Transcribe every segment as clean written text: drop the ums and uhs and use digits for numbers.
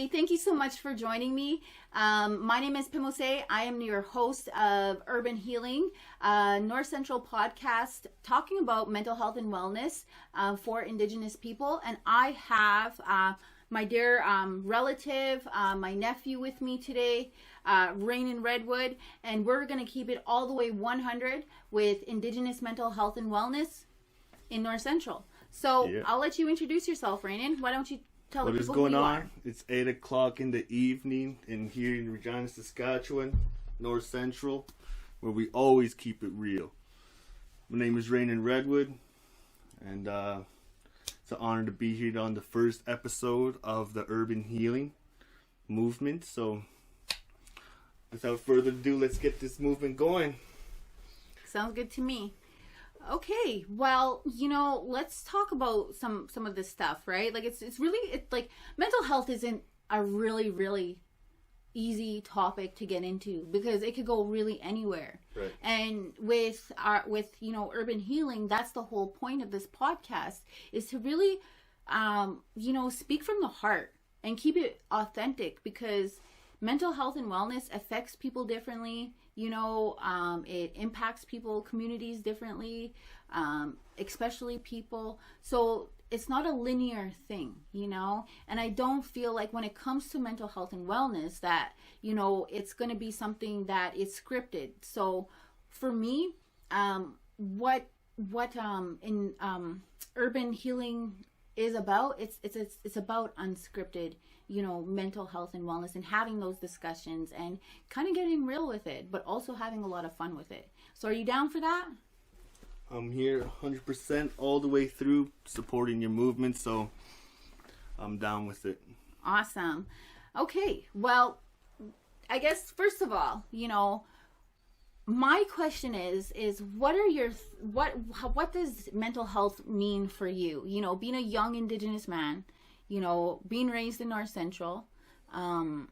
everybody. Thank you so much for joining me. My name is Pimose. I am your host of Urban Healing, North Central podcast talking about mental health and wellness for Indigenous people. And I have my dear relative, my nephew with me today, Raynen Redwood, and we're going to keep it all the way 100 with Indigenous mental health and wellness in North Central. So I'll let you introduce yourself, Raynen. Why don't you tell the people who you are? What is going on? It's 8 o'clock in the evening in here in Regina, Saskatchewan, North Central, where we always keep it real. My name is Raynen Redwood, and it's an honor to be here on the first episode of the Urban Healing movement. So without further ado, let's get this movement going. Sounds good to me. Okay, well, let's talk about some of this stuff, right? Like it's like mental health isn't a really easy topic to get into because it could go really anywhere. Right. And with Urban Healing, that's the whole point of this podcast, is to really speak from the heart and keep it authentic, because mental health and wellness affects people differently. It impacts people, communities differently, especially people. So it's not a linear thing, and I don't feel like when it comes to mental health and wellness that, it's going to be something that is scripted. So for me, what in Urban Healing is about, it's about unscripted, mental health and wellness, and having those discussions and kind of getting real with it, but also having a lot of fun with it. So are you down for that? I'm here 100% all the way through, supporting your movement, so I'm down with it. Awesome. Okay, well, I guess first of all, my question is what does mental health mean for you? Being a young Indigenous man, being raised in North Central, what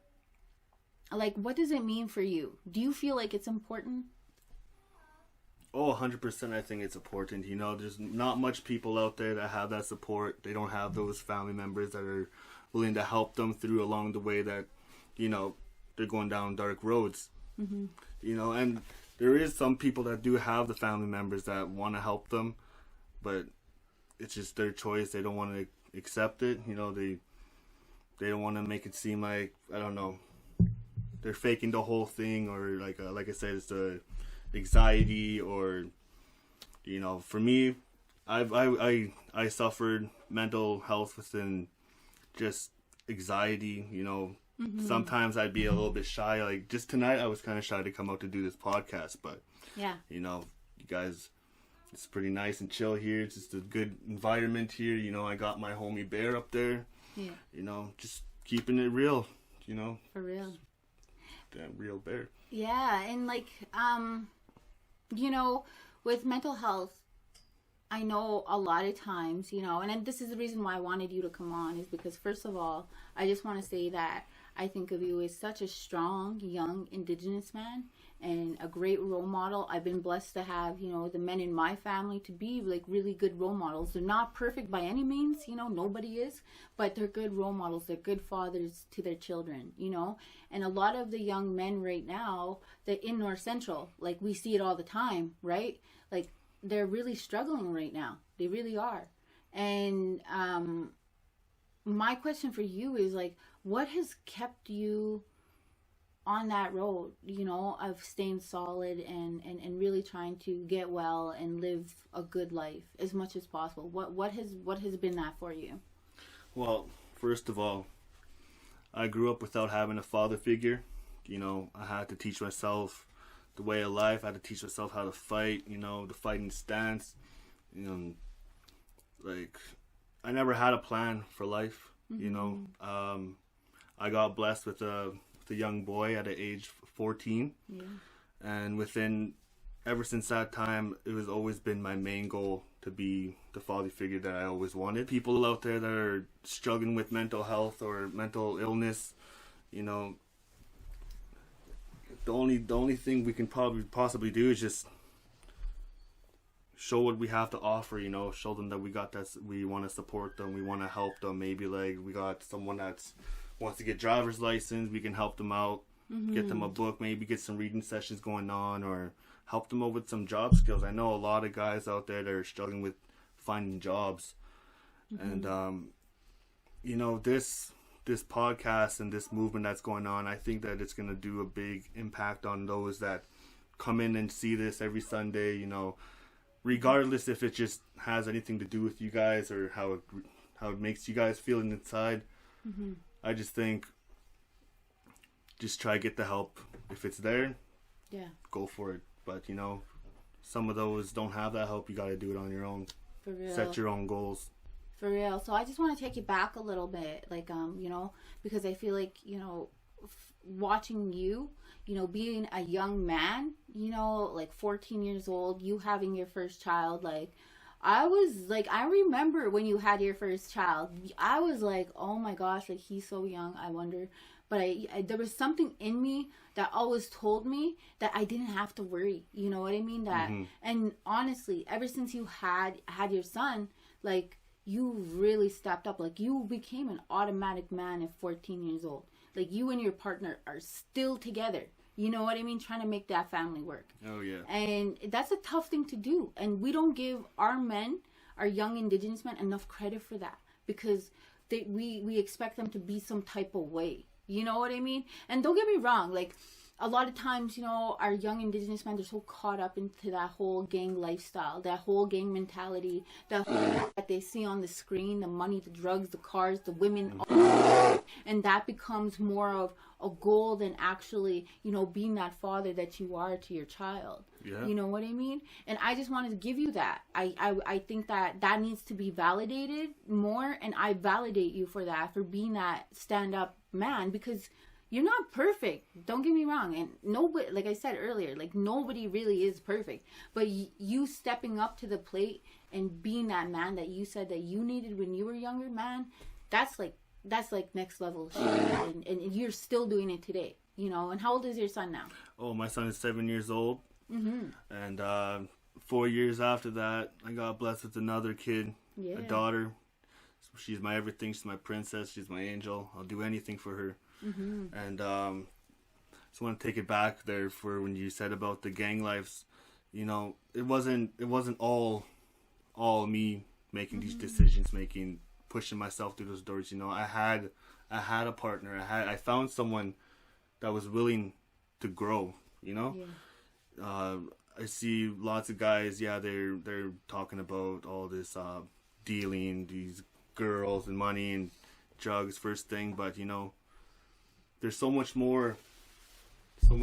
does it mean for you? Do you feel like it's important? Oh, 100%. I think it's important. There's not much people out there that have that support. They don't have those family members that are willing to help them through along the way that, they're going down dark roads. Mm-hmm. And there is some people that do have the family members that want to help them, but it's just their choice. They don't want to accept it. They don't want to make it seem like, I don't know, they're faking the whole thing, or like I said, it's the anxiety, or for me, I suffered mental health within just anxiety. Mm-hmm. Sometimes I'd be a little bit shy. Like just tonight, I was kind of shy to come out to do this podcast, but yeah, you guys, it's pretty nice and chill here. It's just a good environment here. I got my homie Bear up there. Yeah. Just keeping it real. For real. Damn real Bear. Yeah, and with mental health, I know a lot of times, and this is the reason why I wanted you to come on, is because first of all, I just want to say that I think of you as such a strong, young Indigenous man and a great role model. I've been blessed to have, the men in my family to be really good role models. They're not perfect by any means, nobody is, but they're good role models. They're good fathers to their children, and a lot of the young men right now that in North Central, we see it all the time, right? They're really struggling right now. They really are. And my question for you is what has kept you on that road, of staying solid and really trying to get well and live a good life as much as possible? What has been that for you? Well, first of all, I grew up without having a father figure. I had to teach myself the way of life. I had to teach myself how to fight, the fighting stance. I never had a plan for life, mm-hmm. I got blessed with a young boy at the age 14. Yeah. And ever since that time, it has always been my main goal to be the father figure that I always wanted. People out there that are struggling with mental health or mental illness, the only thing we can possibly do is just show what we have to offer, show them that we got that, we want to support them, we want to help them. Maybe we got someone that's wants to get driver's license, we can help them out, get them a book, maybe get some reading sessions going on, or help them out with some job skills. I know a lot of guys out there that are struggling with finding jobs. And, you know, this podcast and this movement that's going on, I think that it's going to do a big impact on those that come in and see this every Sunday, you know, regardless if it just has anything to do with you guys or how it makes you guys feel inside. I just think just try to get the help. If it's there, go for it. But, you know, some of those don't have that help. You got to do it on your own. For real. Set your own goals. For real. So I just want to take you back a little bit, like, you know, because I feel like, you know, watching you, you know, being a young man, you know, like 14 years old, you having your first child, like, I remember when you had your first child, I was like, oh my gosh, like, he's so young, I wonder. But there was something in me that always told me that I didn't have to worry. You know what I mean? That, and honestly, ever since you had your son, like, you really stepped up. Like, you became an automatic man at 14 years old. Like, you and your partner are still together. You know what I mean? Trying to make that family work. Oh, yeah. And that's a tough thing to do. And we don't give our men, our young indigenous men, enough credit for that. Because we expect them to be some type of way. You know what I mean? And don't get me wrong, like, a lot of times, you know, our young indigenous men, they're so caught up into that whole gang lifestyle, that whole gang mentality, that they see on the screen, the money, the drugs, the cars, the women, and that becomes more of a goal than actually, you know, being that father that you are to your child. Yeah. You know what I mean? And I just wanted to give you that. I think that needs to be validated more, and I validate you for that, for being that stand-up man, because you're not perfect. Don't get me wrong. And nobody, like I said earlier, like, nobody really is perfect. But you stepping up to the plate and being that man that you said that you needed when you were younger, man, that's like next level shit. And you're still doing it today, you know. And how old is your son now? Oh, my son is 7 years old. And 4 years after that, I got blessed with another kid, a daughter. She's my everything. She's my princess. She's my angel. I'll do anything for her. And just want to take it back there for when you said about the gang lives. You know, it wasn't all me making these decisions, pushing myself through those doors. You know, I had a partner. I found someone that was willing to grow. You know. I see lots of guys, they're talking about all this dealing, these girls and money and drugs first thing, but, you know, there's so much more in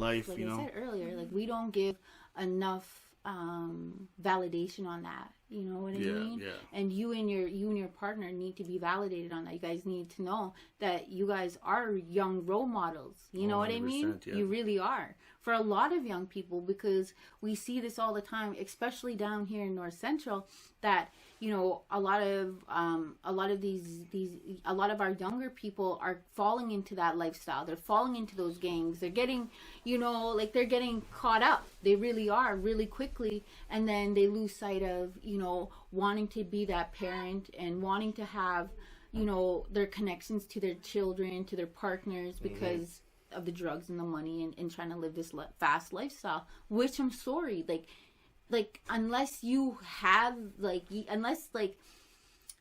life, like you know. Like I said earlier, like, we don't give enough validation on that. You know what I mean? Yeah. And you and your partner need to be validated on that. You guys need to know that you guys are young role models. You know what I mean? Yeah. You really are. For a lot of young people, because we see this all the time, especially down here in North Central, that, you know, a lot of our younger people are falling into that lifestyle. They're falling into those gangs. They're getting, you know, like, they're getting caught up. They really are, really quickly, and then they lose sight of, you know, wanting to be that parent and wanting to have, you know, their connections to their children, to their partners, because of the drugs and the money and trying to live this fast lifestyle, which, I'm sorry, like unless you have, like,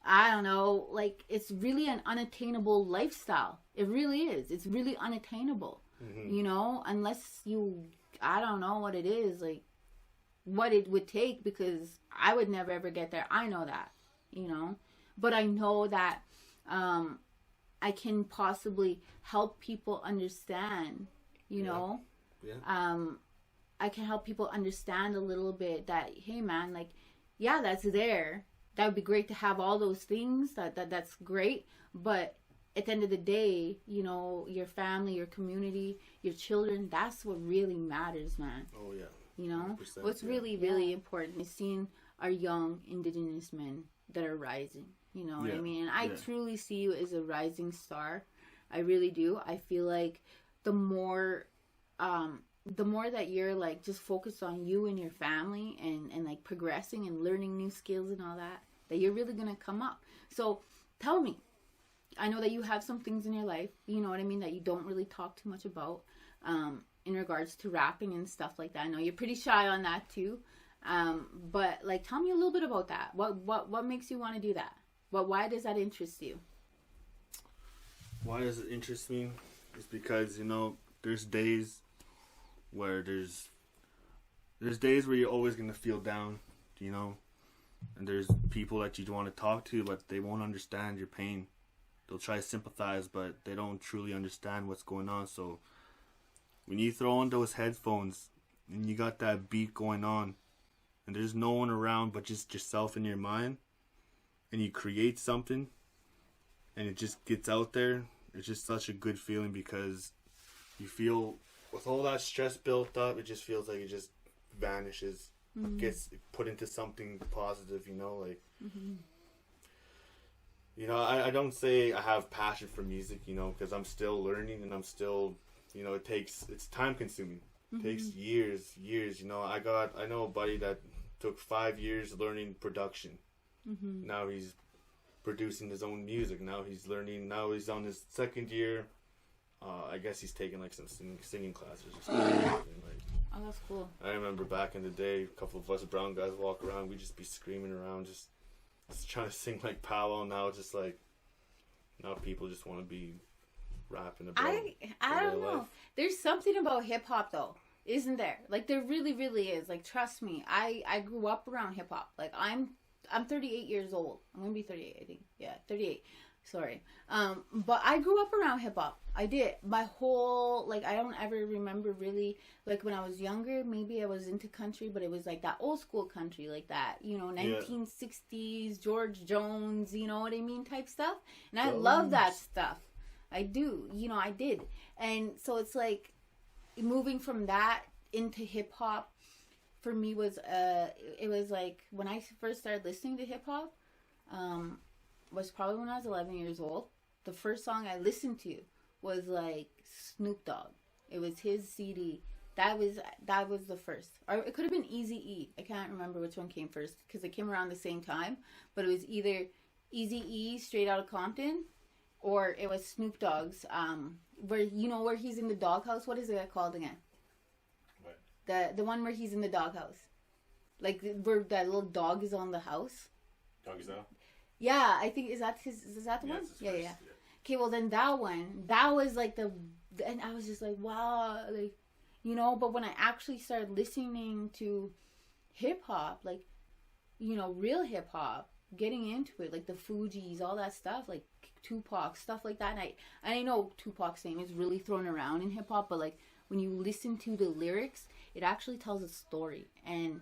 I don't know, like, it's really an unattainable lifestyle. It really is. It's really unattainable, you know, unless you, I don't know what it is, like, what it would take, because I would never ever get there. I know that, you know, but I know that I can possibly help people understand, you know. I can help people understand a little bit that, hey man, like, yeah, that's there. That would be great to have all those things. That's great. But at the end of the day, you know, your family, your community, your children, that's what really matters, man. Oh, yeah. You know, what's really important is seeing our young indigenous men that are rising. You know what I mean? And I truly see you as a rising star. I really do. I feel like the more that you're, like, just focused on you and your family and like progressing and learning new skills and all that, that you're really going to come up. So tell me, I know that you have some things in your life, you know what I mean, that you don't really talk too much about, in regards to rapping and stuff like that. I know you're pretty shy on that too. But like, tell me a little bit about that. What makes you want to do that? Why does that interest you? Why does it interest me? It's because, you know, there's days where there's days where you're always going to feel down, you know, and there's people that you want to talk to, but they won't understand your pain. They'll try to sympathize, but they don't truly understand what's going on. So when you throw on those headphones and you got that beat going on and there's no one around but just yourself in your mind, and you create something and it just gets out there, it's just such a good feeling, because you feel with all that stress built up, it just feels like it just vanishes, gets put into something positive, you know, like, you know, I don't say I have passion for music, you know, because I'm still learning and I'm still, you know, it's time consuming. It takes years, you know. I know a buddy that took 5 years learning production. Now he's producing his own music. Now he's learning. Now he's on his second year. I guess he's taking like some singing classes or something. Like, Oh, that's cool. I remember back in the day, a couple of us brown guys walk around. We'd just be screaming around, just trying to sing like powwow. Now it's just like, now people just want to be rapping about. I don't know. Life. There's something about hip hop though, isn't there? Like, there really, really is. Like, trust me. I grew up around hip hop. Like, I'm 38 years old. I'm gonna be 38, I think. Yeah, 38. Sorry. But I grew up around hip hop. I did. My whole, like, I don't ever remember really, like, when I was younger, maybe I was into country, but it was like that old school country, like that, you know, 1960s, George Jones, you know what I mean, type stuff. And I love that stuff. I do. You know, I did. And so it's like, moving from that into hip hop, for me was, it was like, when I first started listening to hip hop, was probably when I was 11 years old. The first song I listened to was like Snoop Dogg. It was his CD. That was the first. Or it could have been Eazy-E. I can't remember which one came first, because it came around the same time. But it was either Eazy-E, Straight Outta Compton, or it was Snoop Dogg's, where, you know, where he's in the doghouse. What is it called again? What? The one where he's in the doghouse. Like, where that little dog is on the house. Doggy's Out? Yeah, I think, is that the one? Yeah. Okay, well then that one, that was like and I was just like, wow, like, you know, but when I actually started listening to hip hop, like, you know, real hip hop, getting into it, like the Fugees, all that stuff, like Tupac, stuff like that, and I know Tupac's name is really thrown around in hip hop, but like, when you listen to the lyrics, it actually tells a story, and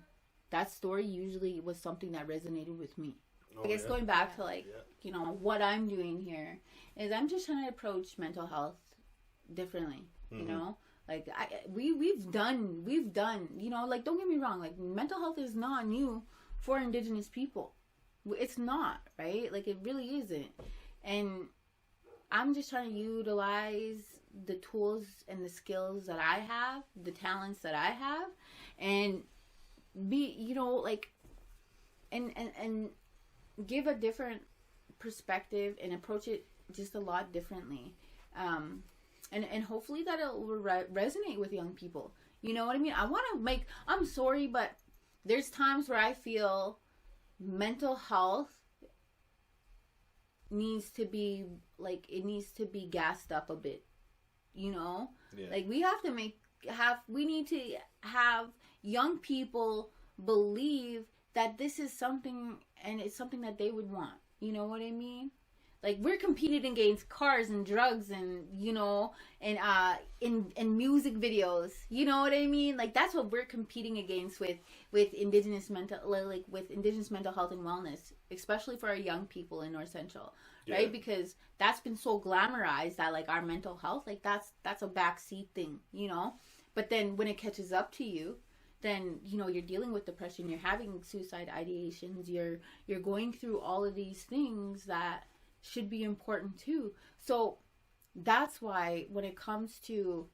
that story usually was something that resonated with me. I guess going back to like, you know, what I'm doing here is I'm just trying to approach mental health differently, you know, like we've done, you know, like, don't get me wrong, like, mental health is not new for Indigenous people. It's not, right? Like, it really isn't. And I'm just trying to utilize the tools and the skills that I have, the talents that I have, and be, you know, like, and give a different perspective and approach it just a lot differently. And hopefully that it will resonate with young people. You know what I mean? I'm sorry, but there's times where I feel mental health needs to be, like, it needs to be gassed up a bit. You know? Yeah. Like, we need to have young people believe that this is something, and it's something that they would want. You know what I mean? Like, we're competing against cars and drugs and, you know, and in music videos. You know what I mean? Like, that's what we're competing against with indigenous mental health and wellness, especially for our young people in North Central, right? Because that's been so glamorized that, like, our mental health, like, that's a backseat thing, you know? But then when it catches up to you, then, you know, you're dealing with depression, you're having suicide ideations, you're going through all of these things that should be important too. So that's why when it comes to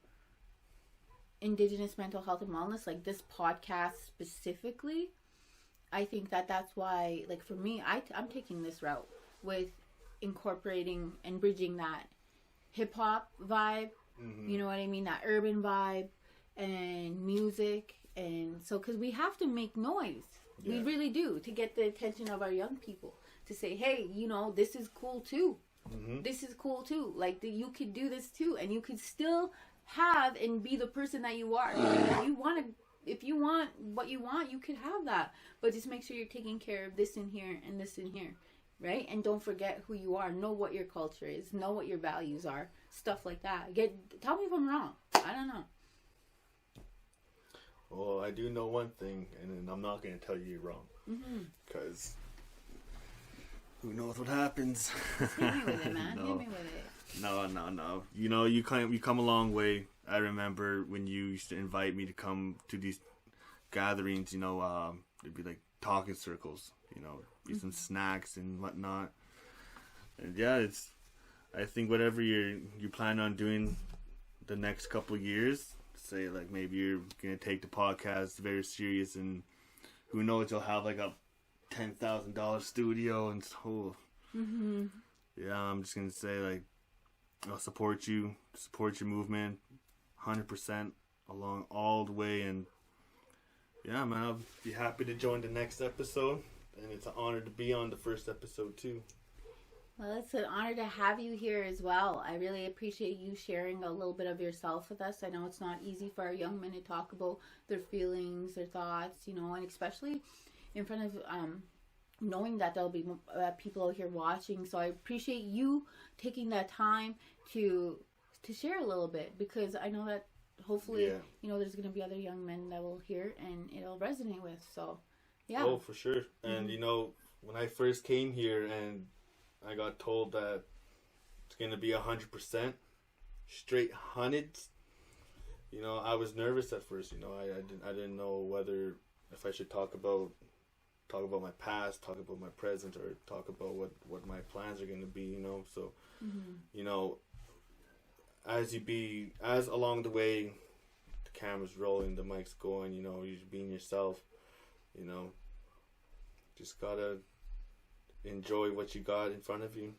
Indigenous mental health and wellness, like this podcast specifically, I think that's why, like, for me, I'm taking this route with incorporating and bridging that hip hop vibe, you know what I mean, that urban vibe and music. And so, because we have to make noise, we really do, to get the attention of our young people, to say, hey, you know, this is cool too. This is cool too. Like, you could do this too, and you could still have and be the person that you are. If you want what you want, you could have that. But just make sure you're taking care of this in here and this in here, right? And don't forget who you are. Know what your culture is. Know what your values are. Stuff like that. Tell me if I'm wrong. I don't know. Well, I do know one thing, and I'm not going to tell you you're wrong. Because who knows what happens. Hit me with it, man. Hit me with it. No. You know, you come a long way. I remember when you used to invite me to come to these gatherings, you know, there'd be like talking circles, you know, be some snacks and whatnot. And yeah, I think whatever you plan on doing the next couple of years, say like maybe you're going to take the podcast very serious, and who knows, you'll have like a $10,000 studio and so. Yeah, I'm just going to say, like, I'll support your movement 100% along all the way. And yeah, man, I'll be happy to join the next episode, and it's an honor to be on the first episode too. Well, it's an honor to have you here as well. I really appreciate you sharing a little bit of yourself with us. I know it's not easy for our young men to talk about their feelings, their thoughts, you know, and especially in front of knowing that there'll be people out here watching. So I appreciate you taking that time to share a little bit, because I know that hopefully, you know, there's going to be other young men that will hear and it'll resonate with. So, yeah. Oh, for sure. And, you know, when I first came here and I got told that it's going to be 100%, straight hundreds, you know, I was nervous at first. You know, I didn't know whether if I should talk about my past, talk about my present, or talk about what my plans are going to be, you know. So, you know, as along the way, the camera's rolling, the mic's going, you know, you're being yourself, you know, just gotta enjoy what you got in front of you.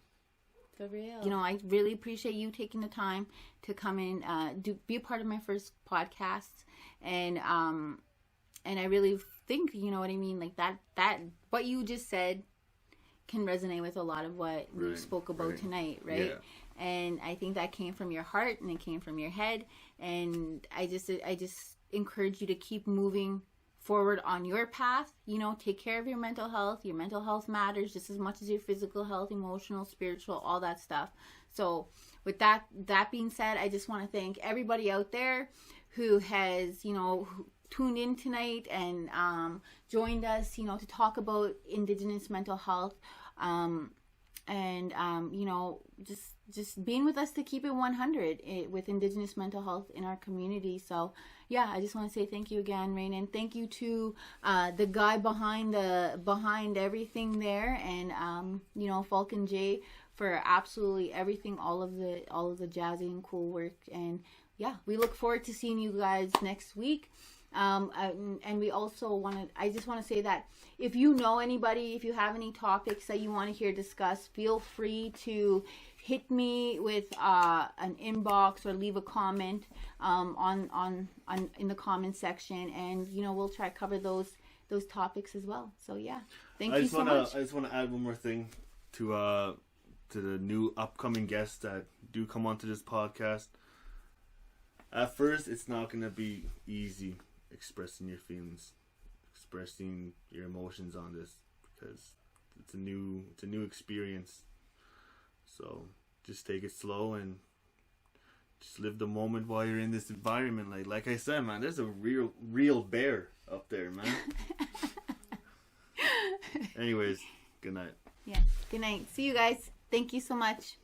For real. You know, I really appreciate you taking the time to come in, be a part of my first podcast, and I really think, you know what I mean, like that what you just said can resonate with a lot of what we spoke about tonight, right? Yeah. And I think that came from your heart and it came from your head, and I just encourage you to keep moving forward on your path. You know, take care of your mental health. Your mental health matters just as much as your physical health, emotional, spiritual, all that stuff. So with that being said, I just want to thank everybody out there who has, you know, tuned in tonight and joined us, you know, to talk about indigenous mental health, you know, just being with us to keep it 100 with indigenous mental health in our community. So yeah, I just want to say thank you again, Raynen. Thank you to the guy behind everything there, and you know, Falcon J, for absolutely everything, all of the jazzy and cool work. And yeah, we look forward to seeing you guys next week. And we also I just want to say that if you know anybody, if you have any topics that you want to hear discussed, feel free to hit me with an inbox or leave a comment on in the comment section, and you know, we'll try to cover those topics as well. So yeah, thank you so much. I just want to add one more thing to the new upcoming guests that do come onto this podcast. At first, it's not going to be easy expressing your feelings, expressing your emotions on this, because it's a new experience. So just take it slow and just live the moment while you're in this environment. Like I said, man, there's a real bear up there, man. Anyways, good night. Yeah, good night. See you guys. Thank you so much.